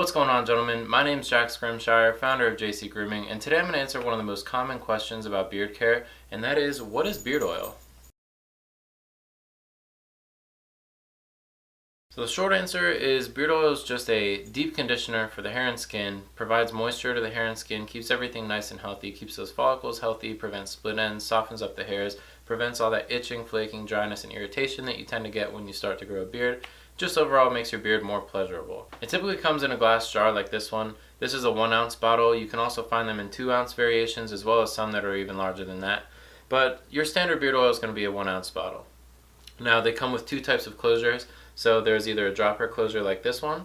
What's going on, gentlemen? My name is Jack Scrimshire, founder of JC Grooming, and today I'm going to answer one of the most common questions about beard care, and that is, what is beard oil? So the short answer is beard oil is just a deep conditioner for the hair and skin, provides moisture to the hair and skin, keeps everything nice and healthy, keeps those follicles healthy, prevents split ends, softens up the hairs, prevents all that itching, flaking, dryness, and irritation that you tend to get when you start to grow a beard. Just overall makes your beard more pleasurable. It typically comes in a glass jar like this one. This is a 1 ounce bottle. You can also find them in 2 ounce variations as well as some that are even larger than that. But your standard beard oil is going to be a 1 ounce bottle. Now they come with 2 types of closures. So there's either a dropper closure like this one,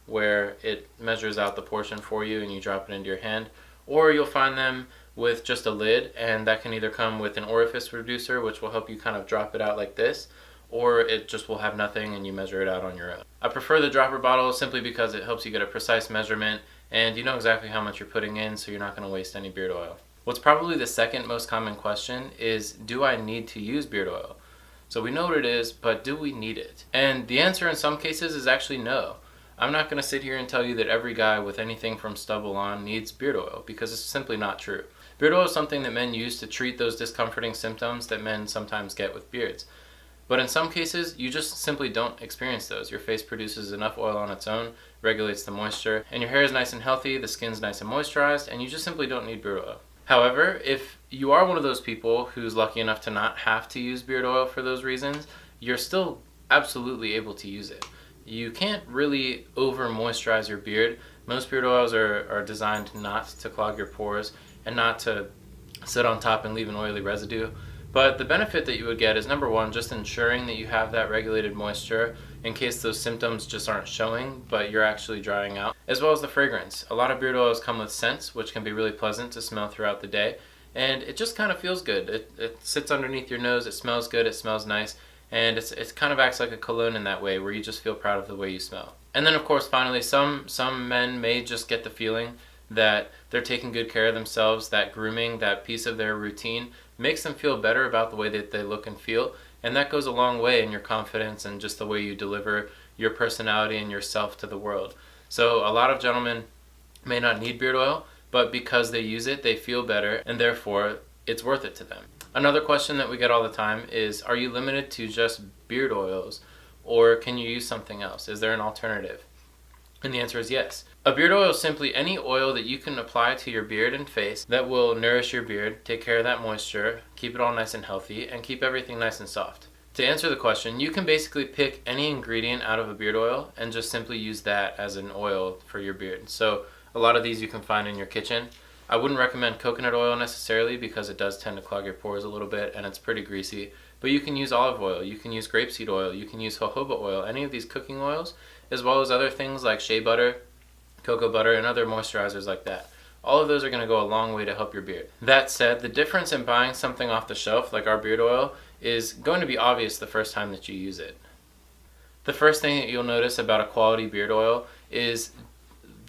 where it measures out the portion for you and you drop it into your hand, or you'll find them with just a lid, and that can either come with an orifice reducer, which will help you kind of drop it out like this, or it just will have nothing and you measure it out on your own. I prefer the dropper bottle simply because it helps you get a precise measurement and you know exactly how much you're putting in, so you're not going to waste any beard oil. What's probably the second most common question is, do I need to use beard oil? So we know what it is, but do we need it? And the answer in some cases is actually no. I'm not going to sit here and tell you that every guy with anything from stubble on needs beard oil, because it's simply not true. Beard oil is something that men use to treat those discomforting symptoms that men sometimes get with beards. But in some cases, you just simply don't experience those. Your face produces enough oil on its own, regulates the moisture, and your hair is nice and healthy, the skin's nice and moisturized, and you just simply don't need beard oil. However, if you are one of those people who's lucky enough to not have to use beard oil for those reasons, you're still absolutely able to use it. You can't really over moisturize your beard. Most beard oils are designed not to clog your pores and not to sit on top and leave an oily residue. But the benefit that you would get is, number one, just ensuring that you have that regulated moisture in case those symptoms just aren't showing, but you're actually drying out, as well as the fragrance. A lot of beard oils come with scents, which can be really pleasant to smell throughout the day, and it just kind of feels good. It sits underneath your nose, it smells good, it smells nice, and it kind of acts like a cologne in that way, where you just feel proud of the way you smell. And then, of course, finally, some men may just get the feeling that they're taking good care of themselves, that grooming, that piece of their routine, makes them feel better about the way that they look and feel, and that goes a long way in your confidence and just the way you deliver your personality and yourself to the world. So a lot of gentlemen may not need beard oil, but because they use it, they feel better, and therefore it's worth it to them. Another question that we get all the time is, are you limited to just beard oils, or can you use something else? Is there an alternative? And the answer is yes. A beard oil is simply any oil that you can apply to your beard and face that will nourish your beard, take care of that moisture, keep it all nice and healthy, and keep everything nice and soft. To answer the question, you can basically pick any ingredient out of a beard oil and just simply use that as an oil for your beard. So a lot of these you can find in your kitchen. I wouldn't recommend coconut oil necessarily because it does tend to clog your pores a little bit and it's pretty greasy. But you can use olive oil, you can use grapeseed oil, you can use jojoba oil, any of these cooking oils, as well as other things like shea butter, cocoa butter, and other moisturizers like that. All of those are going to go a long way to help your beard. That said, the difference in buying something off the shelf like our beard oil is going to be obvious the first time that you use it. The first thing that you'll notice about a quality beard oil is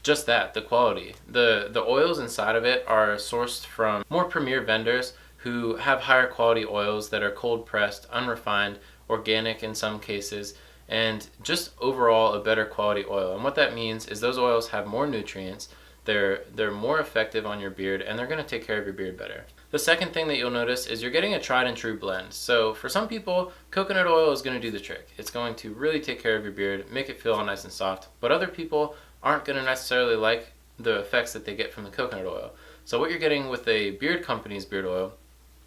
just that, the quality. The oils inside of it are sourced from more premier vendors who have higher quality oils that are cold pressed, unrefined, organic in some cases, and just overall a better quality oil. And what that means is those oils have more nutrients, they're more effective on your beard, and they're going to take care of your beard better. The second thing that you'll notice is you're getting a tried and true blend. So for some people, coconut oil is going to do the trick. It's going to really take care of your beard, make it feel all nice and soft, but other people aren't going to necessarily like the effects that they get from the coconut oil. So what you're getting with a beard company's beard oil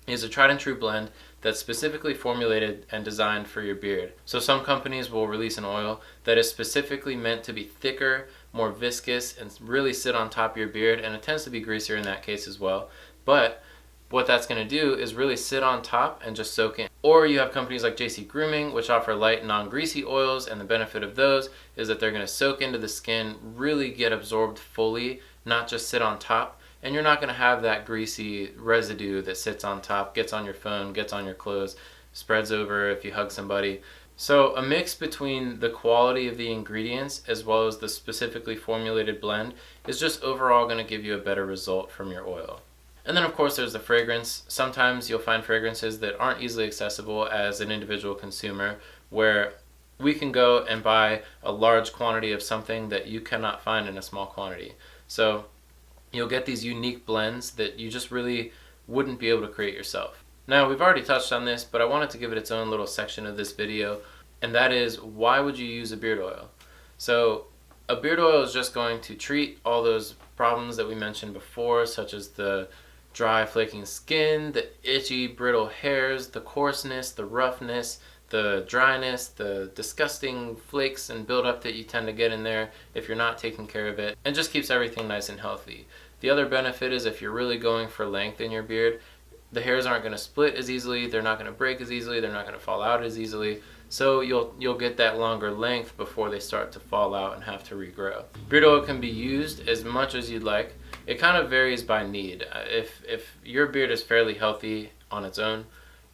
is a tried and true blend that's specifically formulated and designed for your beard. So some companies will release an oil that is specifically meant to be thicker, more viscous, and really sit on top of your beard, and it tends to be greasier in that case as well. But what that's going to do is really sit on top and just soak in. Or you have companies like JC Grooming, which offer light, non-greasy oils, and the benefit of those is that they're going to soak into the skin, really get absorbed fully, not just sit on top. And you're not going to have that greasy residue that sits on top, gets on your phone, gets on your clothes, spreads over if you hug somebody. So a mix between the quality of the ingredients as well as the specifically formulated blend is just overall going to give you a better result from your oil. And then of course there's the fragrance. Sometimes you'll find fragrances that aren't easily accessible as an individual consumer, where we can go and buy a large quantity of something that you cannot find in a small quantity. So you'll get these unique blends that you just really wouldn't be able to create yourself. Now, we've already touched on this, but I wanted to give it its own little section of this video, and that is, why would you use a beard oil? So a beard oil is just going to treat all those problems that we mentioned before, such as the dry, flaking skin, the itchy, brittle hairs, the coarseness, the roughness, the dryness, the disgusting flakes and buildup that you tend to get in there if you're not taking care of it, and just keeps everything nice and healthy. The other benefit is if you're really going for length in your beard, the hairs aren't going to split as easily, they're not going to break as easily, they're not going to fall out as easily, so you'll get that longer length before they start to fall out and have to regrow. Beard oil can be used as much as you'd like. It kind of varies by need. If your beard is fairly healthy on its own,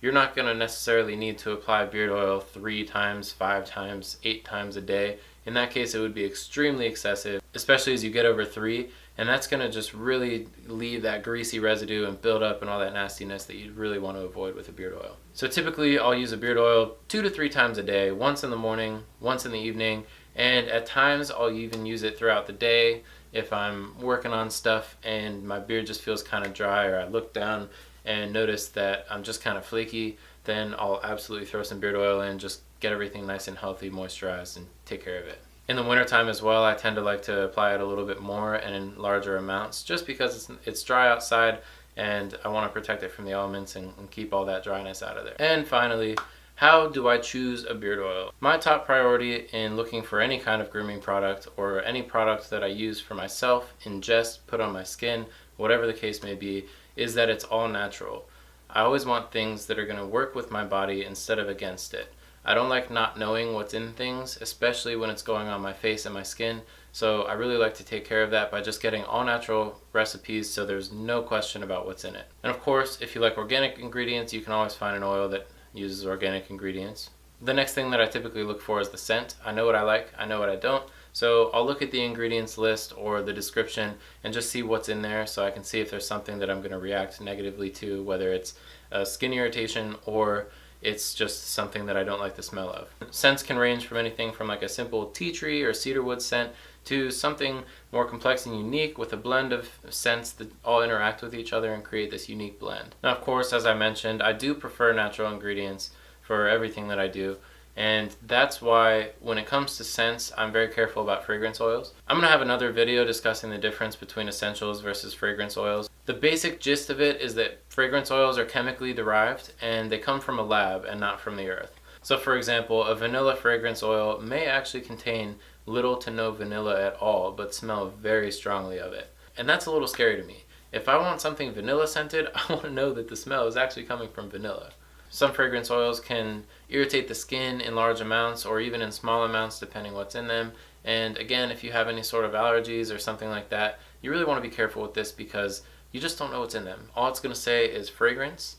you're not going to necessarily need to apply beard oil 3 times, 5 times, 8 times a day. In that case, it would be extremely excessive, especially as you get over 3, and that's going to just really leave that greasy residue and build up and all that nastiness that you'd really want to avoid with a beard oil. So typically, I'll use a beard oil 2 to 3 times a day, once in the morning, once in the evening, and at times I'll even use it throughout the day if I'm working on stuff and my beard just feels kind of dry, or I look down and notice that I'm just kind of flaky, then I'll absolutely throw some beard oil in, just get everything nice and healthy, moisturized, and take care of it. In the wintertime as well, I tend to like to apply it a little bit more and in larger amounts, just because it's dry outside and I want to protect it from the elements and keep all that dryness out of there. And finally, how do I choose a beard oil? My top priority in looking for any kind of grooming product or any product that I use for myself, ingest, put on my skin, whatever the case may be, is that it's all natural. I always want things that are going to work with my body instead of against it. I don't like not knowing what's in things, especially when it's going on my face and my skin, so I really like to take care of that by just getting all natural recipes so there's no question about what's in it. And of course, if you like organic ingredients, you can always find an oil that uses organic ingredients. The next thing that I typically look for is the scent. I know what I like, I know what I don't, so I'll look at the ingredients list or the description and just see what's in there so I can see if there's something that I'm going to react negatively to, whether it's skin irritation or it's just something that I don't like the smell of. Scents can range from anything from like a simple tea tree or cedarwood scent to something more complex and unique with a blend of scents that all interact with each other and create this unique blend. Now, of course, as I mentioned, I do prefer natural ingredients for everything that I do, and that's why when it comes to scents, I'm very careful about fragrance oils. I'm going to have another video discussing the difference between essentials versus fragrance oils. The basic gist of it is that fragrance oils are chemically derived and they come from a lab and not from the earth. So for example, a vanilla fragrance oil may actually contain little to no vanilla at all, but smell very strongly of it. And that's a little scary to me. If I want something vanilla scented, I want to know that the smell is actually coming from vanilla. Some fragrance oils can irritate the skin in large amounts or even in small amounts depending what's in them. And again, if you have any sort of allergies or something like that, you really want to be careful with this because you just don't know what's in them. All it's going to say is fragrance,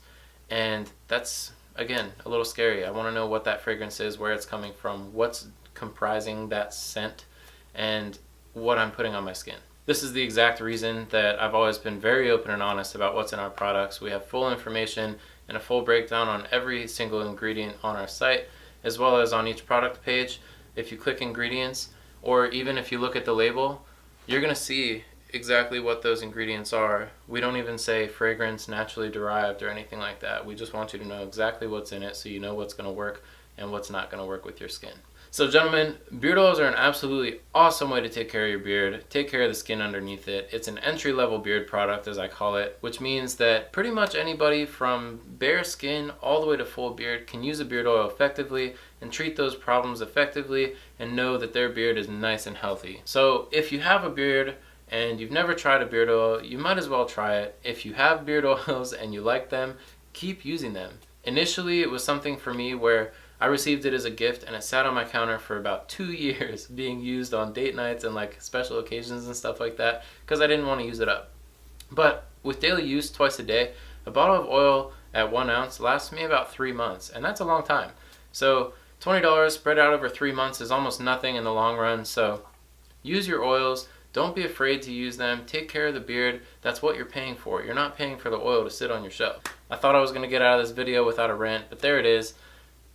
and that's, again, a little scary. I want to know what that fragrance is, where it's coming from, what's comprising that scent, and what I'm putting on my skin. This is the exact reason that I've always been very open and honest about what's in our products. We have full information and a full breakdown on every single ingredient on our site, as well as on each product page. If you click ingredients, or even if you look at the label, you're going to see exactly what those ingredients are. We don't even say fragrance, naturally derived, or anything like that. We just want you to know exactly what's in it so you know what's going to work and what's not going to work with your skin. So gentlemen, beard oils are an absolutely awesome way to take care of your beard, take care of the skin underneath it. It's an entry-level beard product, as I call it, which means that pretty much anybody from bare skin all the way to full beard can use a beard oil effectively and treat those problems effectively and know that their beard is nice and healthy. So if you have a beard and you've never tried a beard oil, you might as well try it. If you have beard oils and you like them, keep using them. Initially, it was something for me where I received it as a gift and it sat on my counter for about 2 years being used on date nights and like special occasions and stuff like that because I didn't want to use it up. But with daily use twice a day, a bottle of oil at 1 ounce lasts me about 3 months, and that's a long time. So $20 spread out over 3 months is almost nothing in the long run. So use your oils. Don't be afraid to use them. Take care of the beard. That's what you're paying for. You're not paying for the oil to sit on your shelf. I thought I was going to get out of this video without a rant, but there it is.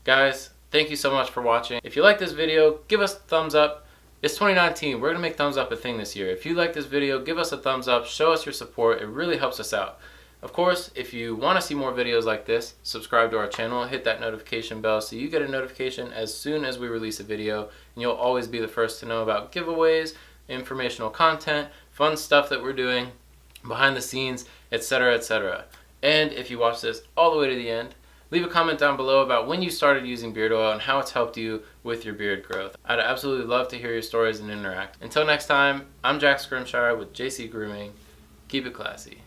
Guys, Thank you so much for watching. If you like this video, give us a thumbs up. It's 2019. We're going to make thumbs up a thing this year. If you like this video, give us a thumbs up. Show us your support. It really helps us out. Of course, if you want to see more videos like this, subscribe to our channel, hit that notification bell so you get a notification as soon as we release a video, and you'll always be the first to know about giveaways, informational content, fun stuff that we're doing, behind the scenes, etc., etc. And if you watch this all the way to the end, leave a comment down below about when you started using beard oil and how it's helped you with your beard growth. I'd absolutely love to hear your stories and interact. Until next time, I'm Jack Scrimshire with JC Grooming. Keep it classy.